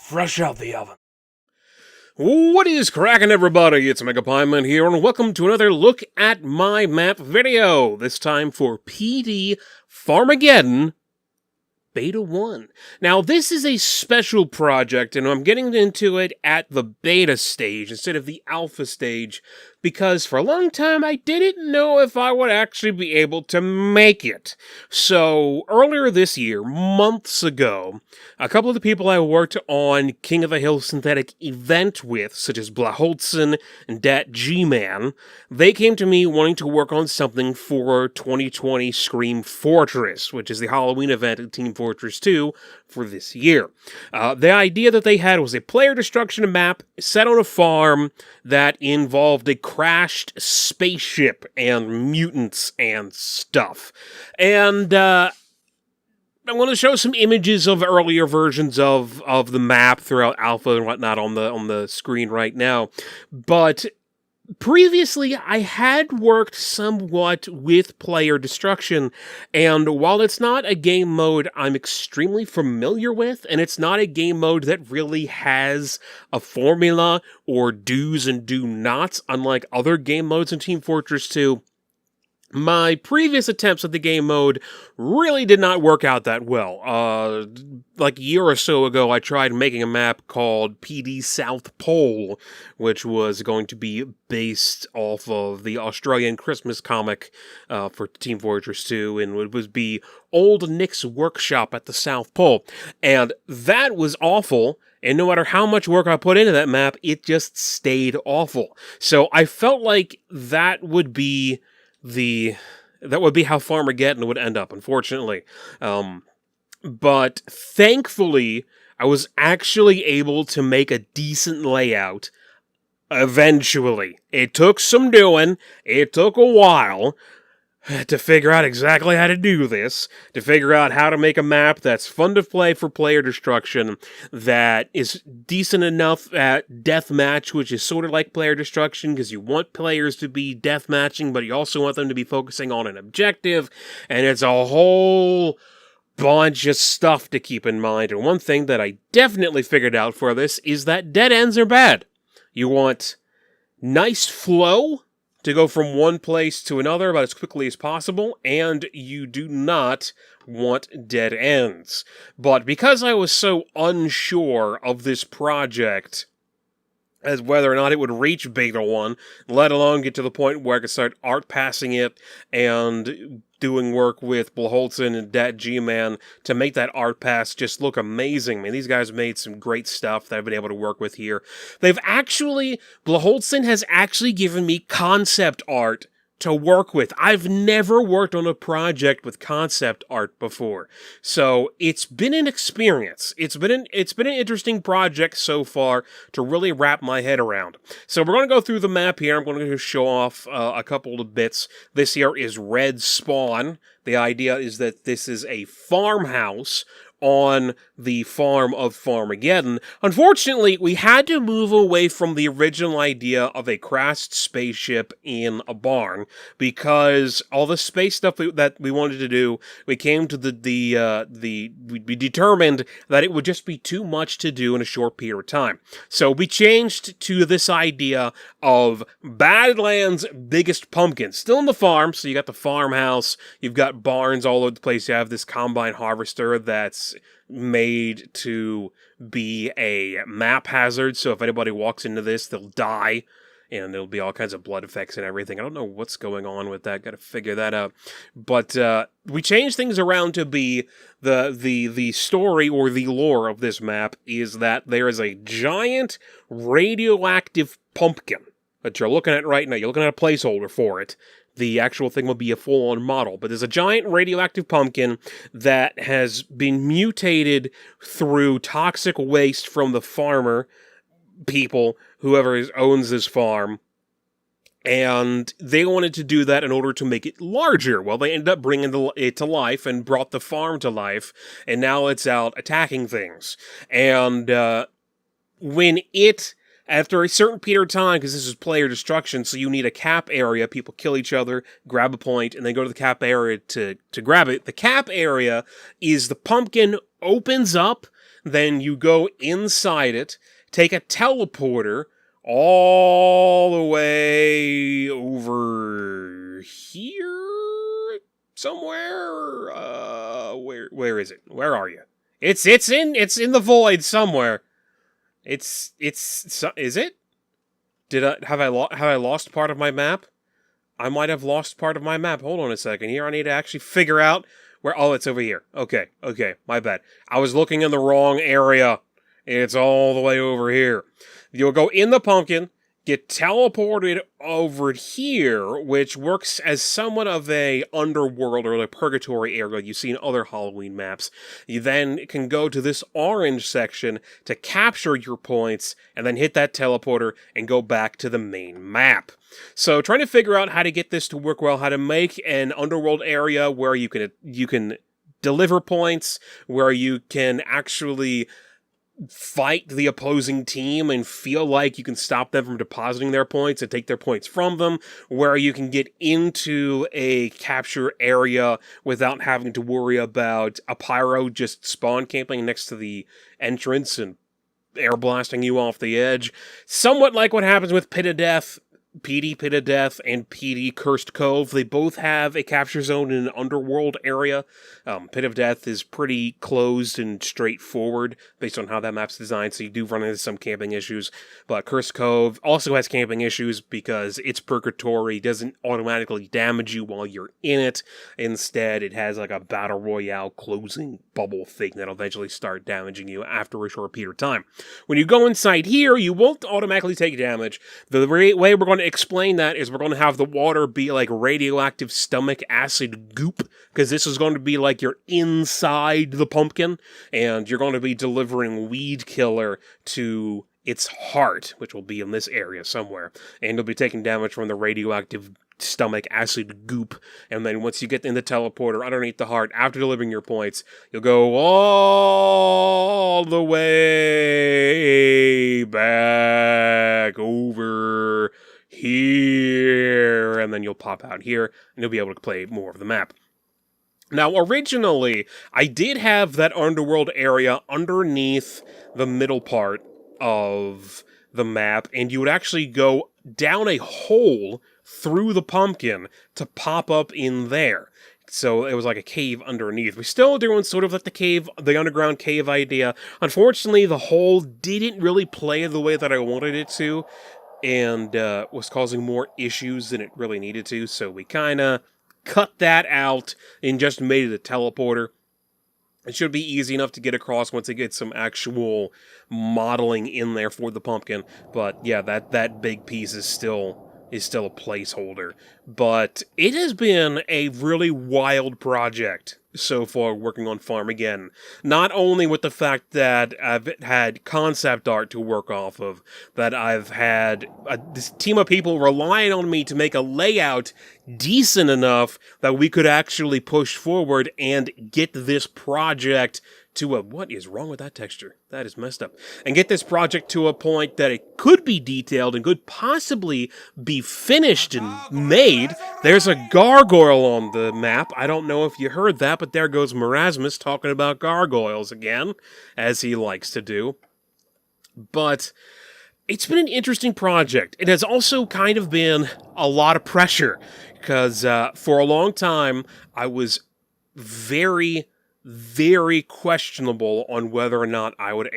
fresh out the oven. What is cracking, everybody? It's Megapiemanphd here, and welcome to another look at my map video. This time for PD Farmageddon Beta 1. Now, this is a special project, and I'm getting into it at the beta stage instead of the alpha stage, because for a long time I didn't know if I would actually be able to make it. So, earlier this year, months ago, a couple of the people I worked on King of the Hill Synthetic event with, such as Blaholtzen and DatGmann, they came to me wanting to work on something for 2020 Scream Fortress, which is the Halloween event in Team Fortress 2 for this year. The idea that they had was a player destruction map set on a farm that involved a crashed spaceship and mutants and stuff. And I'm going to show some images of earlier versions of the map throughout alpha and whatnot on the screen right now. But previously, I had worked somewhat with player destruction, and while it's not a game mode I'm extremely familiar with, and it's not a game mode that really has a formula or do's and do-nots, unlike other game modes in Team Fortress 2, my previous attempts at the game mode really did not work out that well. Like a year or so ago, I tried making a map called PD South Pole, which was going to be based off of the Australian Christmas comic for Team Fortress 2, and it would be Old Nick's Workshop at the South Pole. And that was awful. And no matter how much work I put into that map, it just stayed awful. So I felt like that would be how Farmageddon would end up, unfortunately. But thankfully, I was actually able to make a decent layout eventually. It took some doing. It took a while to figure out exactly how to do this, to figure out how to make a map that's fun to play for player destruction, that is decent enough at deathmatch, which is sort of like player destruction, because you want players to be deathmatching, but you also want them to be focusing on an objective, and it's a whole bunch of stuff to keep in mind. And one thing that I definitely figured out for this is that dead ends are bad. You want nice flow to go from one place to another about as quickly as possible, and you do not want dead ends. But because I was so unsure of this project as whether or not it would reach Beta 1, let alone get to the point where I could start art passing it and doing work with Blaholtzen and DatGmann to make that art pass just look amazing. I mean, these guys made some great stuff that I've been able to work with here. Blaholtzen has actually given me concept art to work with. I've never worked on a project with concept art before. So it's been an experience. It's been an interesting project so far to really wrap my head around. So we're going to go through the map here. I'm going to show off a couple of bits. This here is Red Spawn. The idea is that this is a farmhouse on the farm of Farmageddon. Unfortunately, we had to move away from the original idea of a crashed spaceship in a barn, because all the space stuff that we wanted to do, we came to we determined that it would just be too much to do in a short period of time. So we changed to this idea of Badlands' biggest pumpkin. Still in the farm, so you got the farmhouse, you've got barns all over the place, you have this combine harvester that's made to be a map hazard, so if anybody walks into this, they'll die, and there'll be all kinds of blood effects and everything. I don't know what's going on with that, gotta figure that out. But we changed things around to be the story or the lore of this map is that there is a giant radioactive pumpkin that you're looking at right now. You're looking at a placeholder for it. The actual thing will be a full-on model, but there's a giant radioactive pumpkin that has been mutated through toxic waste from the farmer people, whoever owns this farm, and they wanted to do that in order to make it larger. Well, they ended up bringing it to life and brought the farm to life, and now it's out attacking things. And when it After a certain period of time, because this is player destruction, so you need a cap area. People kill each other, grab a point, and then go to the cap area to grab it. The cap area is the pumpkin opens up, then you go inside it, take a teleporter all the way over here somewhere. Where is it? Where are you? It's in the void somewhere. Is it? Have I lost part of my map? I might have lost part of my map. Hold on a second here. I need to actually figure out where... Oh, it's over here. Okay, my bad. I was looking in the wrong area. It's all the way over here. You'll go in the pumpkin, get teleported over here, which works as somewhat of a underworld or a purgatory area you see in other Halloween maps. You then can go to this orange section to capture your points, and then hit that teleporter and go back to the main map. So trying to figure out how to get this to work well, how to make an underworld area where you can deliver points, where you can actually fight the opposing team and feel like you can stop them from depositing their points and take their points from them, where you can get into a capture area without having to worry about a pyro just spawn camping next to the entrance and air blasting you off the edge. Somewhat like what happens with Pit of Death, PD Pit of Death, and PD Cursed Cove. They both have a capture zone in an underworld area. Pit of Death is pretty closed and straightforward based on how that map's designed, so you do run into some camping issues. But Cursed Cove also has camping issues because it's purgatory, doesn't automatically damage you while you're in it. Instead, it has like a battle royale closing bubble thing that'll eventually start damaging you after a short period of time. When you go inside here, you won't automatically take damage. The way we're going to explain that is we're going to have the water be like radioactive stomach acid goop, because this is going to be like you're inside the pumpkin, and you're going to be delivering weed killer to its heart, which will be in this area somewhere, and you'll be taking damage from the radioactive stomach acid goop. And then once you get in the teleporter underneath the heart, after delivering your points, you'll go all the way back over here, and then you'll pop out here, and you'll be able to play more of the map. Now, originally, I did have that underworld area underneath the middle part of the map, and you would actually go down a hole through the pumpkin to pop up in there. So it was like a cave underneath. We're still doing sort of like the underground cave idea. Unfortunately, the hole didn't really play the way that I wanted it to, and was causing more issues than it really needed to, so we kind of cut that out and just made it a teleporter. It should be easy enough to get across once it gets some actual modeling in there for the pumpkin, but yeah, that big piece is still a placeholder. But it has been a really wild project so far working on Farmageddon. Not only with the fact that I've had concept art to work off of, that I've had this team of people relying on me to make a layout decent enough that we could actually push forward and get this project to a... What is wrong with that texture? That is messed up. And get this project to a point that it could be detailed and could possibly be finished and made. There's a gargoyle on the map. I don't know if you heard that, but there goes Marasmus talking about gargoyles again, as he likes to do. But it's been an interesting project. It has also kind of been a lot of pressure, because for a long time, I was very questionable on whether or not I would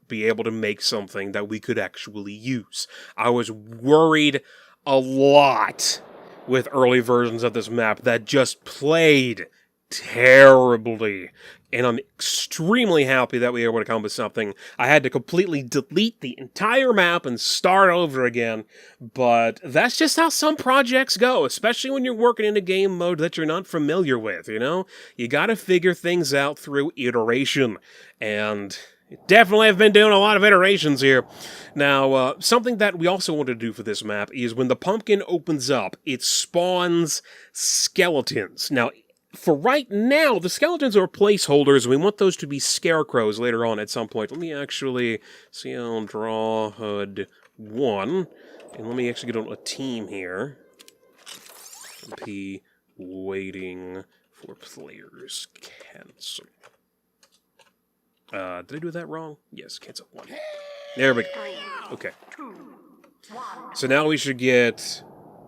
be able to make something that we could actually use. I was worried a lot with early versions of this map that just played terribly, and I'm extremely happy that we were able to come with something. I had to completely delete the entire map and start over again, but that's just how some projects go, especially when you're working in a game mode that you're not familiar with, you know? You gotta figure things out through iteration, and definitely have been doing a lot of iterations here. Now, something that we also want to do for this map is when the pumpkin opens up, it spawns skeletons. Now, for right now, the skeletons are placeholders, and we want those to be scarecrows later on at some point. Let me actually see, I'll draw HUD 1, and let me actually get on a team here. P waiting for players cancel. Did I do that wrong? Yes, cancel 1. There we go. Okay. So now we should get...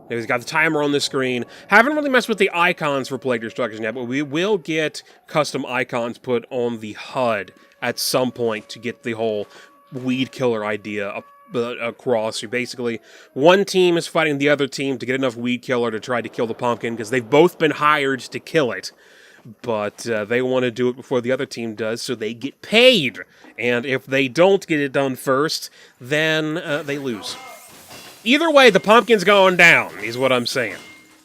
We've got the timer on the screen. Haven't really messed with the icons for player destruction yet, but we will get custom icons put on the HUD at some point to get the whole weed killer idea across. So basically, one team is fighting the other team to get enough weed killer to try to kill the pumpkin, because they've both been hired to kill it. But they want to do it before the other team does, so they get paid. And if they don't get it done first, then they lose. Either way, the pumpkin's going down, is what I'm saying.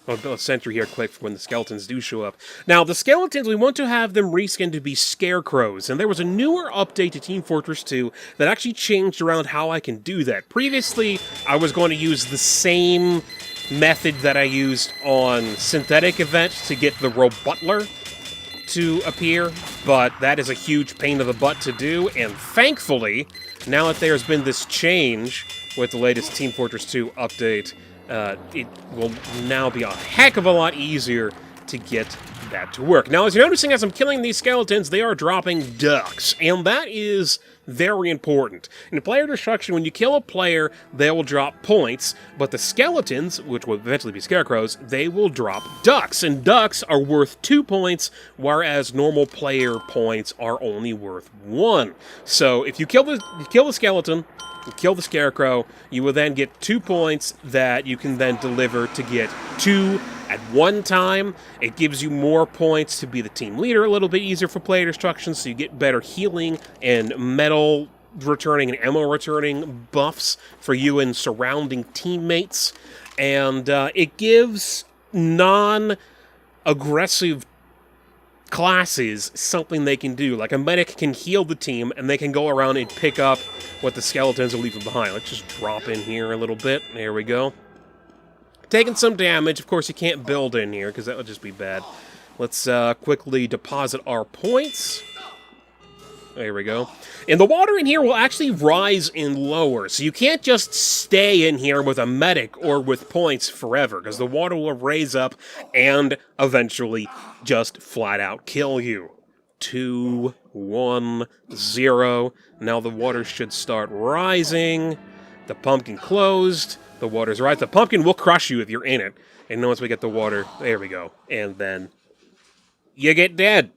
I'll center here quick for when the skeletons do show up. Now, the skeletons, we want to have them reskin to be scarecrows, and there was a newer update to Team Fortress 2 that actually changed around how I can do that. Previously, I was going to use the same method that I used on Synthetic Event to get the Robutler to appear, but that is a huge pain in the butt to do, and thankfully, now that there's been this change with the latest Team Fortress 2 update, it will now be a heck of a lot easier to get that to work. Now, as you're noticing, as I'm killing these skeletons, they are dropping ducks, and that is very important. In player destruction, when you kill a player, they will drop points, but the skeletons, which will eventually be scarecrows, they will drop ducks, and ducks are worth 2 points, whereas normal player points are only worth 1. So, if you kill the skeleton, you kill the scarecrow, you will then get 2 points that you can then deliver to get 2 at one time. It gives you more points to be the team leader, a little bit easier for player destruction, so you get better healing and metal returning and ammo returning buffs for you and surrounding teammates. And it gives non-aggressive classes something they can do. Like a medic can heal the team, and they can go around and pick up what the skeletons are leaving behind. Let's just drop in here a little bit. There we go. Taking some damage. Of course, you can't build in here, because that would just be bad. Let's quickly deposit our points. There we go. And the water in here will actually rise and lower, so you can't just stay in here with a medic or with points forever, because the water will raise up and eventually just flat out kill you. 2, 1, 0. Now the water should start rising. The pumpkin closed. The water's right. The pumpkin will crush you if you're in it. And once we get the water, there we go. And then you get dead.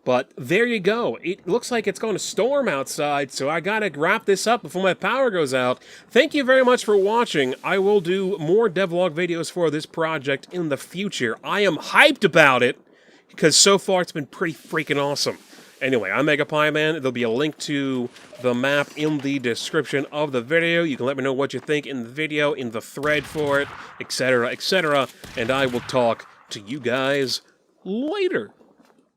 But there you go. It looks like it's going to storm outside, so I gotta wrap this up before my power goes out. Thank you very much for watching. I will do more devlog videos for this project in the future. I am hyped about it, because so far it's been pretty freaking awesome. Anyway, I'm Megapiemanphd. There'll be a link to the map in the description of the video. You can let me know what you think in the video, in the thread for it, etc., etc., and I will talk to you guys later.